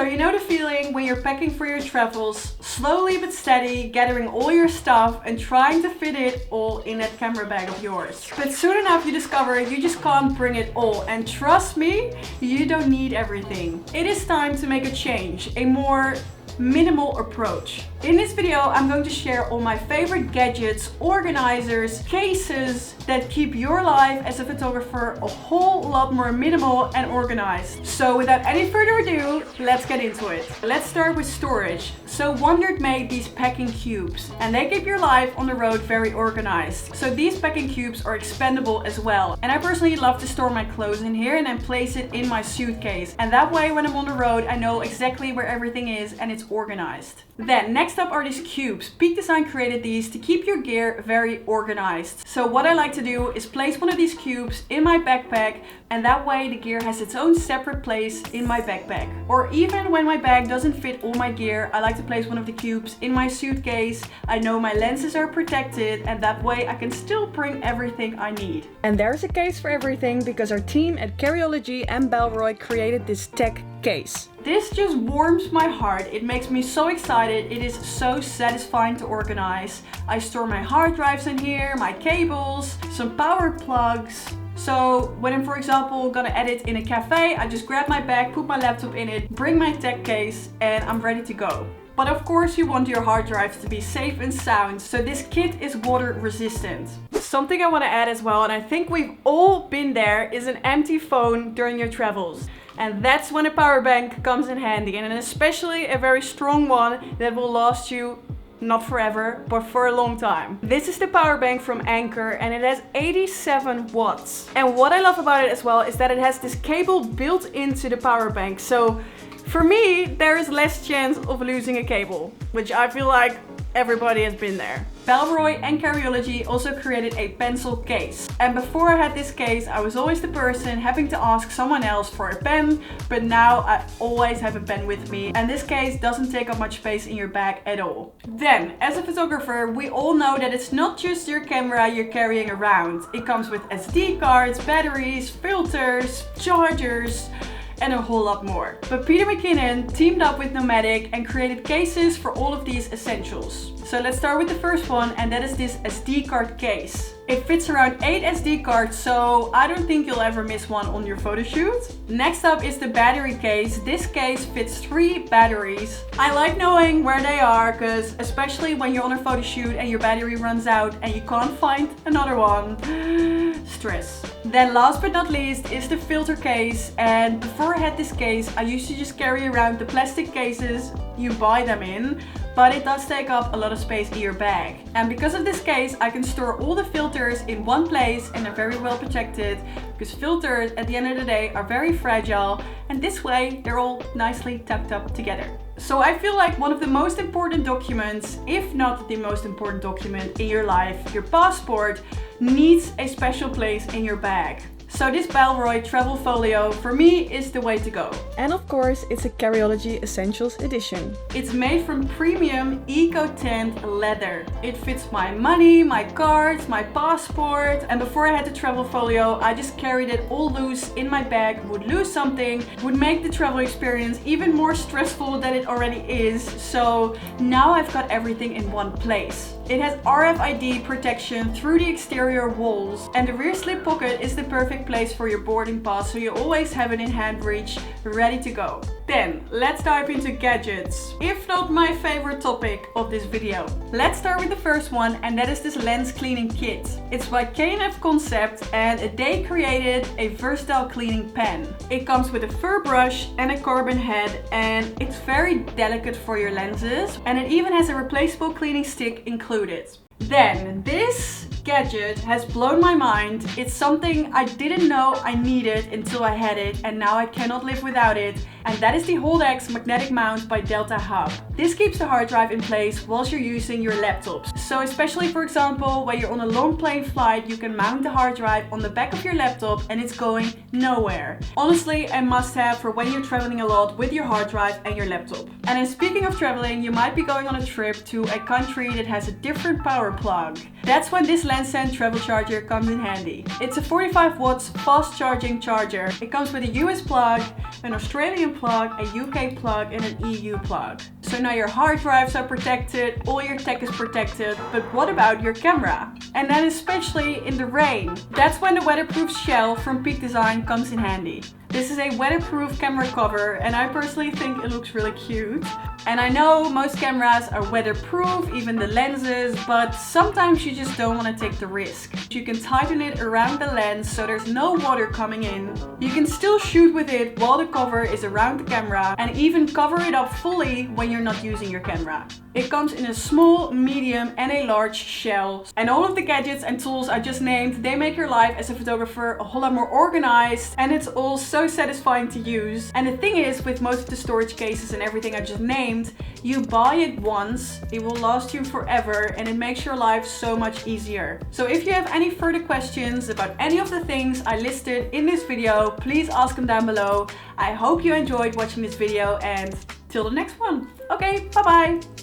So you know the feeling when you're packing for your travels, slowly but steady, gathering all your stuff and trying to fit it all in that camera bag of yours. But soon enough you discover you just can't bring it all, and trust me, you don't need everything. It is time to make a change, a more minimal approach. In this video, I'm going to share all my favorite gadgets, organizers, cases that keep your life as a photographer a whole lot more minimal and organized. So without any further ado, let's get into it. Let's start with storage. So WANDRD made these packing cubes and they keep your life on the road very organized. So these packing cubes are expandable as well. And I personally love to store my clothes in here and then place it in my suitcase. And that way when I'm on the road, I know exactly where everything is and it's organized. Then next up are these cubes. Peak Design created these to keep your gear very organized. So what I like to do is place one of these cubes in my backpack, and that way the gear has its own separate place in my backpack. Or even when my bag doesn't fit all my gear, I like to place one of the cubes in my suitcase. I know my lenses are protected, and that way I can still bring everything I need. And there's a case for everything because our team at Carryology and Bellroy created this tech case. This just warms my heart. It makes me so excited. It is so satisfying to organize. I store my hard drives in here, my cables, some power plugs. So when I'm, for example, gonna edit in a cafe, I just grab my bag, put my laptop in it, bring my tech case, and I'm ready to go. But of course you want your hard drives to be safe and sound, so this kit is water resistant. Something I want to add as well, and I think we've all been there, is an empty phone during your travels. And that's when a power bank comes in handy, and especially a very strong one that will last you not forever, but for a long time. This is the power bank from Anker and it has 87 watts. And what I love about it as well is that it has this cable built into the power bank. So for me, there is less chance of losing a cable, which I feel like everybody has been there. Bellroy and Carryology also created a pencil case. And before I had this case, I was always the person having to ask someone else for a pen, but now I always have a pen with me. And this case doesn't take up much space in your bag at all. Then, as a photographer, we all know that it's not just your camera you're carrying around. It comes with SD cards, batteries, filters, chargers, and a whole lot more. But McKinnon teamed up with Nomatic and created cases for all of these essentials. So let's start with the first one, and that is this SD card case. It fits around 8 SD cards, so I don't think you'll ever miss one on your photo shoot. Next up is the battery case. This case fits 3 batteries. I like knowing where they are, because especially when you're on a photo shoot and your battery runs out and you can't find another one, stress. Then last but not least is the filter case, and before I had this case I used to just carry around the plastic cases you buy them in, but it does take up a lot of space in your bag. And because of this case I can store all the filters in one place and they're very well protected, because filters at the end of the day are very fragile, and this way they're all nicely tucked up together. So I feel like one of the most important documents, if not the most important document in your life, your passport, needs a special place in your bag. So this Bellroy travel folio for me is the way to go. And of course it's a Carryology Essentials edition. It's made from premium eco-tanned leather. It fits my money, my cards, my passport. And before I had the travel folio, I just carried it all loose in my bag, would lose something, would make the travel experience even more stressful than it already is. So now I've got everything in one place. It has RFID protection through the exterior walls, and the rear slip pocket is the perfect place for your boarding pass, so you always have it in hand reach, ready to go. Then let's dive into gadgets, if not my favorite topic of this video. Let's start with the first one, and that is this lens cleaning kit. It's by KNF Concept, and they created a versatile cleaning pen. It comes with a fur brush and a carbon head, and it's very delicate for your lenses, and it even has a replaceable cleaning stick included. Then this gadget has blown my mind. It's something I didn't know I needed until I had it, and now I cannot live without it. And that is the HoldX magnetic mount by Delta Hub. This keeps the hard drive in place whilst you're using your laptops. So especially for example, when you're on a long plane flight, you can mount the hard drive on the back of your laptop and it's going nowhere. Honestly, a must have for when you're traveling a lot with your hard drive and your laptop. And then speaking of traveling, you might be going on a trip to a country that has a different power plug. That's when this lens Lencent travel charger comes in handy. It's a 45 watts fast charging charger. It comes with a US plug, an Australian plug, a UK plug and an EU plug. So now your hard drives are protected, all your tech is protected, but what about your camera? And then especially in the rain. That's when the weatherproof shell from Peak Design comes in handy. This is a weatherproof camera cover and I personally think it looks really cute. And I know most cameras are weatherproof, even the lenses, but sometimes you just don't want to take the risk. You can tighten it around the lens so there's no water coming in. You can still shoot with it while the cover is around the camera and even cover it up fully when you're not using your camera. It comes in a small, medium and a large shell. And all of the gadgets and tools I just named, they make your life as a photographer a whole lot more organized and it's all so satisfying to use. And the thing is, with most of the storage cases and everything I just named, you buy it once, it will last you forever and it makes your life so much easier. So if you have any further questions about any of the things I listed in this video, please ask them down below. I hope you enjoyed watching this video and till the next one. Okay, bye bye.